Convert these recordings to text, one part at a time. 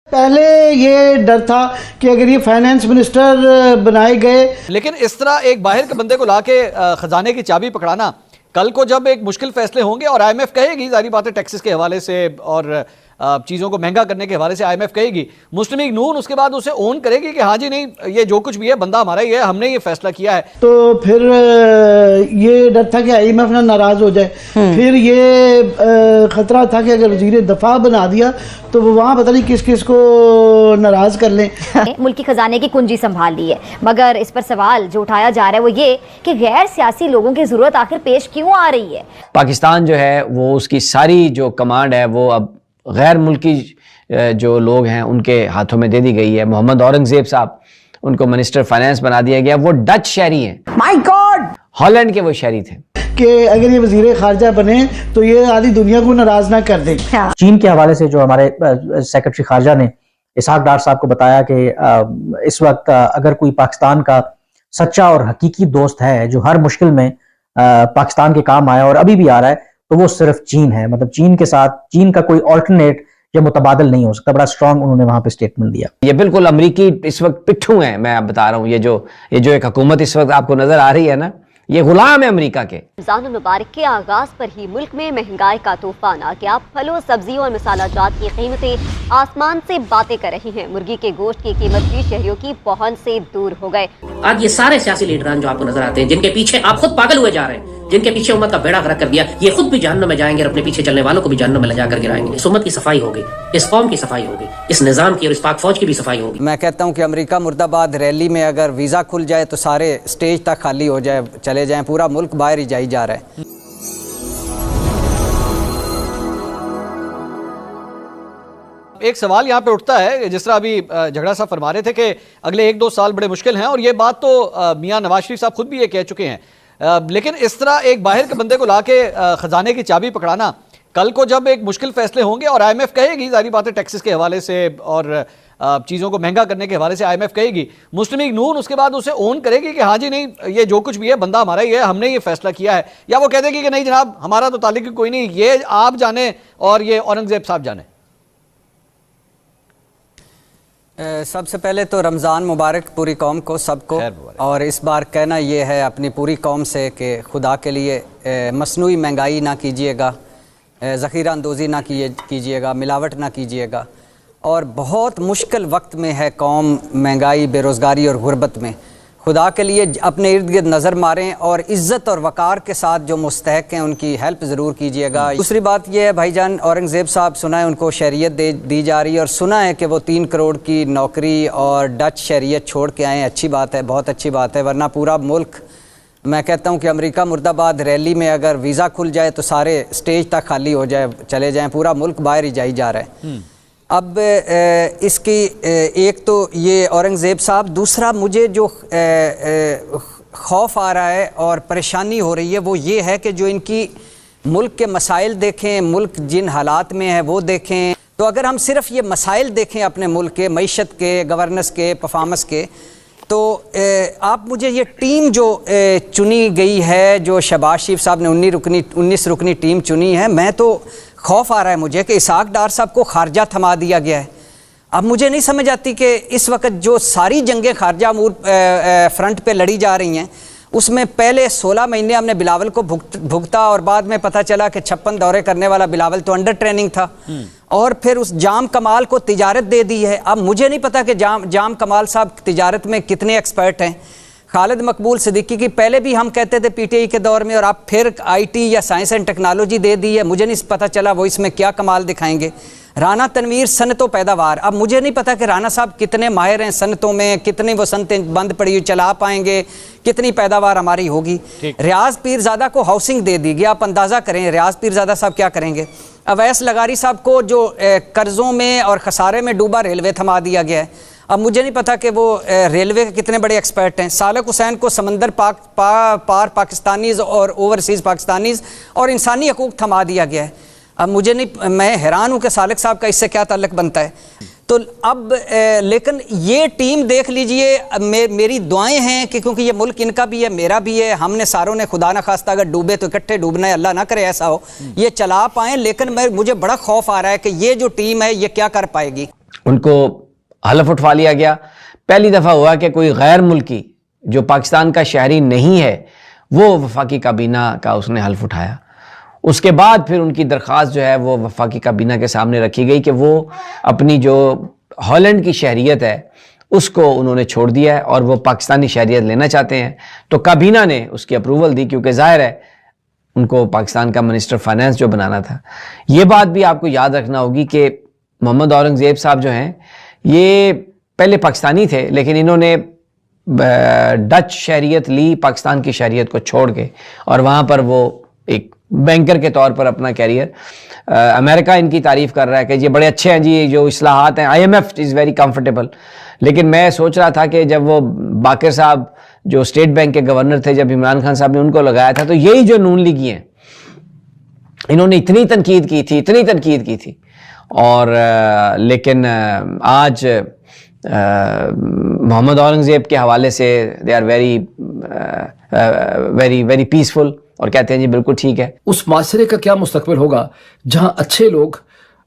पहले ये डर था कि अगर ये फाइनेंस मिनिस्टर बनाए गए, लेकिन इस तरह एक बाहर के बंदे को लाके खजाने की चाबी पकड़ाना, कल को जब एक मुश्किल फैसले होंगे और आईएमएफ कहेगी, जारी बात है टैक्सेस के हवाले से और चीज़ों को महंगा करने के हवाले से आईएमएफ कहेगी, मुस्लिम लीग नून उसके बाद उसे ओन करेगी कि हाँ जी नहीं, ये जो कुछ भी है बंदा हमारा ही है, हमने ये फैसला किया है। तो फिर ये डर था कि आईएमएफ ना नाराज हो जाए। फिर ये खतरा था कि अगर वजीर दफा बना दिया तो वो वहाँ पता नहीं किस किस को नाराज कर लें। मुल्क की खजाने की कुंजी संभाल ली है, मगर इस पर सवाल जो उठाया जा रहा है वो ये कि गैर सियासी लोगों की जरूरत आखिर पेश क्यों आ रही है। पाकिस्तान जो है वो उसकी सारी जो कमांड है वो अब गैर मुल्की जो लोग हैं उनके हाथों में दे दी गई है। मोहम्मद औरंगजेब साहब, उनको मिनिस्टर फाइनेंस बना दिया गया। वो डच शहरी हैं, माय गॉड, हॉलैंड के वो शहरी थे। कि अगर ये वजीर खारजा बने तो ये आधी दुनिया को नाराज ना कर दे। चीन के हवाले से जो हमारे सेक्रेटरी खारजा ने इसहाक डार साहब को बताया कि इस वक्त अगर कोई पाकिस्तान का सच्चा और हकीकी दोस्त है जो हर मुश्किल में पाकिस्तान के काम आया और अभी भी आ रहा है, तो वो सिर्फ चीन है। मतलब चीन के साथ चीन का कोई ऑल्टरनेट या मुतबादल नहीं हो सकता। बड़ा स्ट्रांग उन्होंने वहां पे स्टेटमेंट दिया। ये बिल्कुल अमरीकी इस वक्त पिट्ठू हैं। मैं बता रहा हूँ, ये जो एक हुकूमत इस वक्त आपको नजर आ रही है ना, ये गुलाम है अमेरिका के। रमजान मुबारक के आगाज पर ही मुल्क में महंगाई का तूफान आ गया। फलों, सब्जियों और मसाला जात की कीमतें आसमान से बातें कर रही हैं। मुर्गी के गोश्त की कीमत भी शहरियों की पहुंच से दूर हो गए। आज ये सारे सियासी लीडरान जो आपको नजर आते हैं, जिनके पीछे आप खुद पागल हुए जा रहे हैं, जिनके पीछे उम्मत का बेड़ा गर्क कर दिया, ये खुद भी जहन्नुम में जाएंगे और अपने पीछे चलने वालों को भी जहन्नुम में ले जाकर गिराएंगे। इस उम्मत की सफाई होगी, इस कौम की सफाई होगी, इस निजाम की और इस पाक फौज की भी सफाई होगी। मैं कहता हूँ कि अमेरिका मुर्दाबाद रैली में अगर वीज़ा खुल जाए तो सारे स्टेज तक खाली हो जाए, चले जाएं, पूरा मुल्क बाहर ही जाई जा रहा है। एक सवाल यहाँ पे उठता है, जिस तरह अभी झगड़ा साहब फरमा रहे थे कि अगले 1-2 साल बड़े मुश्किल हैं, और ये बात तो मियाँ नवाज शरीफ साहब खुद भी ये कह चुके हैं। लेकिन इस तरह एक बाहर के बंदे को लाके खजाने की चाबी पकड़ाना, कल को जब एक मुश्किल फैसले होंगे और आईएमएफ कहेगी, जारी बात है टैक्सेस के हवाले से और चीज़ों को महंगा करने के हवाले से आईएमएफ कहेगी, मुस्लिम लीग नून उसके बाद उसे ओन करेगी कि हाँ जी नहीं, ये जो कुछ भी है बंदा हमारा ही है, हमने ये फैसला किया है, या वो कह देगी कि नहीं जनाब हमारा तो ताल्लुक कोई नहीं, ये आप जाने और ये औरंगजेब साहब जाने। सबसे पहले तो रमज़ान मुबारक पूरी कौम को, सबको। और इस बार कहना ये है अपनी पूरी कौम से कि खुदा के लिए मसनूई महंगाई ना कीजिएगा, ज़ख़ीरा अंदोज़ी ना कीजिएगा, मिलावट ना कीजिएगा। और बहुत मुश्किल वक्त में है कौम, महंगाई, बेरोज़गारी और गुर्बत में। खुदा के लिए अपने इर्द गिर्द नज़र मारें और इज़्ज़त और वक़ार के साथ जो मुस्तहक़ हैं उनकी हेल्प ज़रूर कीजिएगा। दूसरी बात यह है भाईजान, औरंगज़ेब साहब सुना है उनको शहरियत दी जा रही है, और सुना है कि वो 3 करोड़ की नौकरी और डच शहरियत छोड़ के आए हैं। अच्छी बात है, बहुत अच्छी बात है, वरना पूरा मुल्क, मैं कहता हूँ कि अमेरिका मुर्दाबाद रैली में अगर वीज़ा खुल जाए तो सारे स्टेज तक खाली हो जाए, चले जाएँ, पूरा मुल्क बाहर ही जाई जा रहा है। अब इसकी एक तो ये औरंगज़ेब साहब, दूसरा मुझे जो खौफ आ रहा है और परेशानी हो रही है वो ये है कि जो इनकी मुल्क के मसाइल देखें, मुल्क जिन हालात में है वो देखें, तो अगर हम सिर्फ ये मसाइल देखें अपने मुल्क के, मईशत के, गवर्नेंस के, परफॉर्मेंस के, तो आप मुझे ये टीम जो चुनी गई है, जो शहबाज शरीफ साहब ने 19 रुकनी टीम चुनी है, मैं तो खौफ आ रहा है मुझे कि इसहाक डार साहब को खारजा थमा दिया गया है। अब मुझे नहीं समझ आती कि इस वक्त जो सारी जंगें खारजा अमूर फ्रंट पे लड़ी जा रही हैं, उसमें पहले 16 महीने हमने बिलावल को भुगता और बाद में पता चला कि 56 दौरे करने वाला बिलावल तो अंडर ट्रेनिंग था, और फिर उस जाम कमाल को तिजारत दे दी है। अब मुझे नहीं पता कि जाम कमाल साहब तिजारत में कितने एक्सपर्ट हैं। खालिद मकबूल सिद्दीकी की पहले भी हम कहते थे पीटीआई के दौर में, और अब फिर आईटी या साइंस एंड टेक्नोलॉजी दे दी है। मुझे नहीं पता चला वो इसमें क्या कमाल दिखाएंगे। राना तनवीर सनतों पैदावार, अब मुझे नहीं पता कि राना साहब कितने माहिर हैं सनतों में, कितनी वो सनतें बंद पड़ी हुई चला पाएंगे, कितनी पैदावार हमारी होगी। रियाज पीरजादा को हाउसिंग दे दी गया, आप अंदाज़ा करें रियाज पीरजादा साहब क्या करेंगे। अवैस लगारी साहब को जो कर्ज़ों में और खसारे में डूबा रेलवे थमा दिया गया है। अब मुझे नहीं पता कि वो रेलवे के कितने बड़े एक्सपर्ट हैं। सालक हुसैन को समंदर पार पाकिस्तानीज़ और ओवरसीज़ पाकिस्तानीज़ और इंसानी हकूक़ थमा दिया गया है। अब मुझे नहीं, मैं हैरान हूँ कि सालक साहब का इससे क्या ताल्लुक़ बनता है। तो अब लेकिन ये टीम देख लीजिए, मेरी दुआएं हैं कि क्योंकि ये मुल्क इनका भी है, मेरा भी है, हमने सारों ने खुदा न खास्ता अगर डूबे तो इकट्ठे डूबना है, अल्लाह ना करे ऐसा हो, ये चला पाएँ। लेकिन मुझे बड़ा खौफ आ रहा है कि ये जो टीम है ये क्या कर पाएगी। उनको हलफ उठवा लिया गया। पहली दफ़ा हुआ कि कोई गैर मुल्की जो पाकिस्तान का शहरी नहीं है वो वफाकी काबीना का उसने हल्फ उठाया। उसके बाद फिर उनकी दरख्वास्त जो है वो वफाकी काबीना के सामने रखी गई कि वो अपनी जो हॉलैंड की शहरियत है उसको उन्होंने छोड़ दिया है और वो पाकिस्तानी शहरियत लेना चाहते हैं। तो काबीना ने उसकी अप्रूवल दी, क्योंकि जाहिर है उनको पाकिस्तान का मिनिस्टर फाइनेंस जो बनाना था। ये बात भी आपको याद रखना होगी कि मोहम्मद औरंगज़ेब साहब जो हैं ये पहले पाकिस्तानी थे, लेकिन इन्होंने डच शहरियत ली पाकिस्तान की शहरियत को छोड़ के, और वहाँ पर वो एक बैंकर के तौर पर अपना कैरियर, अमेरिका इनकी तारीफ़ कर रहा है कि ये बड़े अच्छे हैं जी, जो इस्लाहात हैं, IMF इज़ वेरी कंफर्टेबल। लेकिन मैं सोच रहा था कि जब वो बाकर साहब जो स्टेट बैंक के गवर्नर थे, जब इमरान खान साहब ने उनको लगाया था, तो यही जो नून लीगी हैं इन्होंने इतनी तनकीद की थी और लेकिन आज मोहम्मद औरंगज़ेब के हवाले से दे आर वेरी पीसफुल और कहते हैं जी बिल्कुल ठीक है। उस माशरे का क्या मुस्तकबिल होगा जहां अच्छे लोग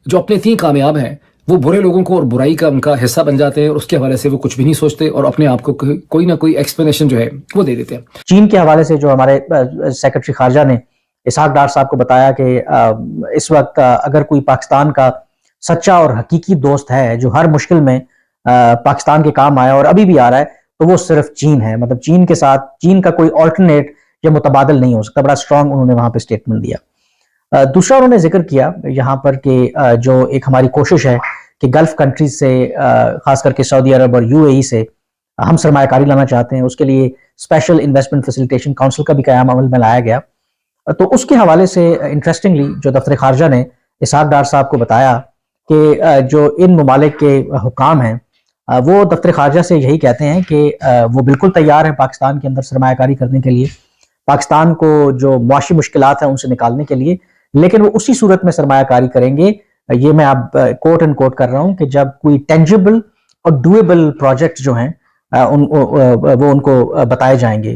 जो अपने इतनी कामयाब हैं वो बुरे लोगों को और बुराई का उनका हिस्सा बन जाते हैं और उसके हवाले से वो कुछ भी नहीं सोचते और अपने आप को कोई ना कोई एक्सप्लेनेशन जो है वो दे देते हैं। चीन के हवाले से जो हमारे सेक्रेटरी खारजा ने इसहाक डार साहब को बताया कि इस वक्त अगर कोई पाकिस्तान का सच्चा और हकीकी दोस्त है जो हर मुश्किल में पाकिस्तान के काम आया और अभी भी आ रहा है, तो वो सिर्फ चीन है। मतलब चीन के साथ चीन का कोई ऑल्टरनेट या मुतबादल नहीं हो सकता। बड़ा स्ट्रांग उन्होंने वहां पे स्टेटमेंट दिया। दूसरा उन्होंने जिक्र किया यहाँ पर कि जो एक हमारी कोशिश है कि गल्फ कंट्रीज से खास करके सऊदी अरब और UAE से हम सरमायाकारी लाना चाहते हैं, उसके लिए स्पेशल इन्वेस्टमेंट फैसिलिटेशन काउंसिल का भी क़याम अमल में लाया गया। तो उसके हवाले से इंटरेस्टिंगली जो दफ्तर खारजा ने इसहाक डार साहब को बताया कि जो इन ममालिक के हुकाम हैं वो दफ्तर खारजा से यही कहते हैं कि वो बिल्कुल तैयार हैं पाकिस्तान के अंदर सरमायाकारी करने के लिए, पाकिस्तान को जो मुआशी मुश्किलात हैं उनसे निकालने के लिए, लेकिन वो उसी सूरत में सरमायाकारी करेंगे, ये मैं आप कोट एंड कोट कर रहा हूँ, कि जब कोई टेंजिबल और डूएबल प्रोजेक्ट जो हैं वो उनको बताए जाएंगे।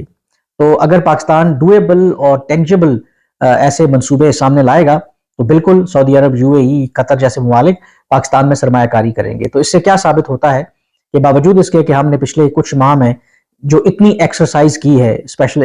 तो अगर पाकिस्तान डूएबल और टेंजिबल ऐसे मंसूबे सामने लाएगा तो बिल्कुल सऊदी अरब, UAE, कतर जैसे ममालिक पाकिस्तान में सरमायाकारी करेंगे। तो इससे क्या साबित होता है कि बावजूद इसके कि हमने पिछले कुछ माह में जो इतनी एक्सरसाइज की है, स्पेशल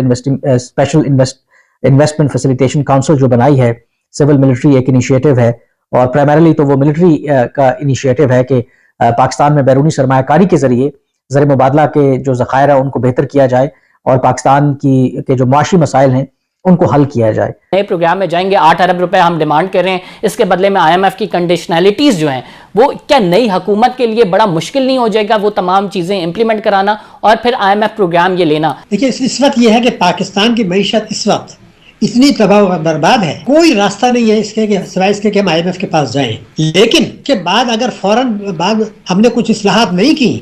इन्वेस्टमेंट फैसिलिटेशन काउंसिल जो बनाई है, सिविल मिलिट्री एक इनिशिएटिव है और प्राइमरीली तो वो मिलिट्री का इनिशिएटिव है कि पाकिस्तान में बैरूनी सरमायाकारी के जरिए ज़र मुबादला के जो ज़खायर है उनको बेहतर किया जाए और पाकिस्तान के जो माशी मसाइल हैं उनको हल किया जाए। नए प्रोग्राम में जाएंगे, 8 अरब रुपए हम डिमांड कर रहे हैं, इसके बदले में IMF की कंडीशनैलिटीज जो हैं वो क्या नई हुकूमत के लिए बड़ा मुश्किल नहीं हो जाएगा वो तमाम चीजें इंप्लीमेंट कराना और फिर IMF प्रोग्राम ये लेना? देखिए इस वक्त ये है कि पाकिस्तान की मईशत इस वक्त इतनी तबाह बर्बाद है, कोई रास्ता नहीं है इसके सिवाय इसके कि हम IMF के पास जाएं। लेकिन के बाद अगर फौरन बाद हमने कुछ इस्लाहात नहीं की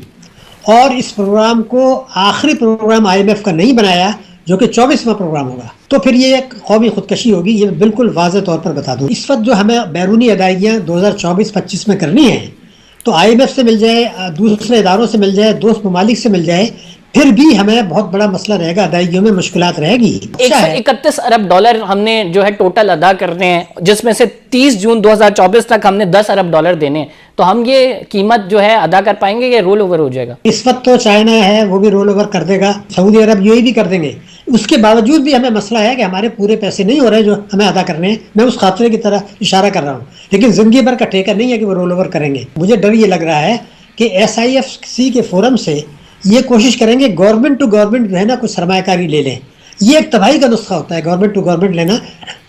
और इस प्रोग्राम को आखिरी प्रोग्राम IMF का नहीं बनाया जो कि 24वां प्रोग्राम होगा, तो फिर ये एक कौमी खुदकशी होगी। ये बिल्कुल वाज़ेह तौर पर बता दूं, इस वक्त जो हमें बैरूनी अदायगियाँ 2024-25 में करनी है तो IMF से मिल जाए, दूसरे इदारों से मिल जाए, दोस्त ममालिक से मिल जाए, फिर भी हमें बहुत बड़ा मसला रहेगा, अदायगियों में मुश्किलात रहेगी। 131 अरब डॉलर हमने जो है टोटल अदा करने हैं, जिसमें से 30 जून 2024 तक हमने 10 अरब डॉलर देने हैं। तो हम ये कीमत जो है अदा कर पाएंगे या रोल ओवर हो जाएगा? इस वक्त तो चाइना है वो भी रोल ओवर कर देगा, सऊदी अरब UAE भी कर देंगे। उसके बावजूद भी हमें मसला है कि हमारे पूरे पैसे नहीं हो रहे जो हमें अदा करने हैं। मैं उस खातरे की तरह इशारा कर रहा हूँ, लेकिन जिंदगी भर का ठेका नहीं है कि वो रोल ओवर करेंगे। मुझे डर ये लग रहा है कि SIFC के फोरम से ये कोशिश करेंगे गवर्नमेंट टू गवर्नमेंट जो है ना कुछ सरमायाकारी ले लें। ये एक तबाही का नुस्खा होता है गवर्नमेंट टू गवर्नमेंट लेना,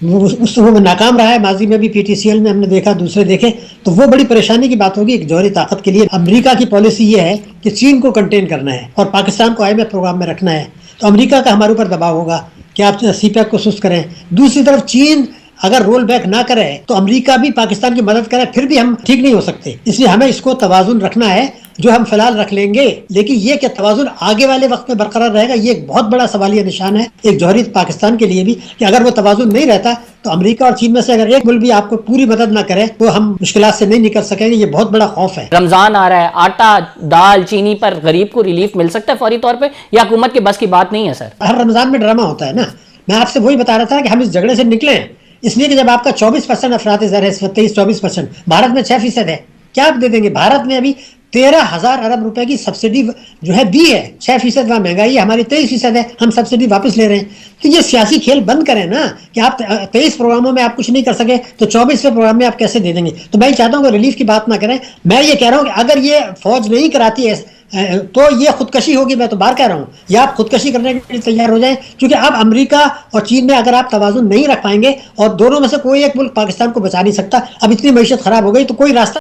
वो नाकाम रहा है माजी में भी, PTCL में हमने देखा, दूसरे देखे, तो वो बड़ी परेशानी की बात होगी एक जौहरी ताकत के लिए। अमेरिका की पॉलिसी ये है कि चीन को कंटेन करना है और पाकिस्तान को IMF प्रोग्राम में रखना है, तो अमेरिका का हमारे ऊपर दबाव होगा कि आप CPEC को सुस्त करें। दूसरी तरफ चीन अगर रोल बैक ना करे तो अमेरिका भी पाकिस्तान की मदद करे, फिर भी हम ठीक नहीं हो सकते। इसलिए हमें इसको तवाजुन रखना है, जो हम फिलहाल रख लेंगे, लेकिन ये क्या तवाजुन आगे वाले वक्त में बरकरार रहेगा, ये एक बहुत बड़ा सवालिया निशान है एक जौहरी पाकिस्तान के लिए भी, कि अगर वो तवाजुन नहीं रहता तो अमेरिका और चीन में से अगर एक मुल्क भी आपको पूरी मदद ना करे तो हम मुश्किलात से नहीं निकल सकेंगे। ये बहुत बड़ा खौफ है। रमजान आ रहा है, आटा दाल चीनी पर गरीब को रिलीफ मिल सकता है फौरी तौर पर, या हुकूमत की बस की बात नहीं है? सर हर रमजान में ड्रामा होता है ना। मैं आपसे वही बता रहा था कि हम इस झगड़े से निकले इसलिए कि जब आपका 24% अफरात ज़र है, 23-24%, भारत में 6% है, क्या आप दे देंगे? भारत ने अभी 13,000 अरब रुपए की सब्सिडी जो है दी है। 6% वहां महंगाई है, हमारी 23% है, हम सब्सिडी वापस ले रहे हैं। तो ये सियासी खेल बंद करें ना, कि आप 23 प्रोग्रामों में आप कुछ नहीं कर सके तो 24वें प्रोग्राम में आप कैसे दे देंगे? तो मैं चाहता हूँ कि रिलीफ की बात ना करें। मैं ये कह रहा हूँ कि अगर ये फौज नहीं कराती है तो ये खुदकशी होगी। मैं तो बार कह रहा हूँ, या आप खुदकशी करने के लिए तैयार हो जाएं, क्योंकि अब अमेरिका और चीन में अगर आप तवाजुन नहीं रख पाएंगे और दोनों में से कोई एक मुल्क पाकिस्तान को बचा नहीं सकता, अब इतनी मईशत खराब हो गई तो कोई रास्ता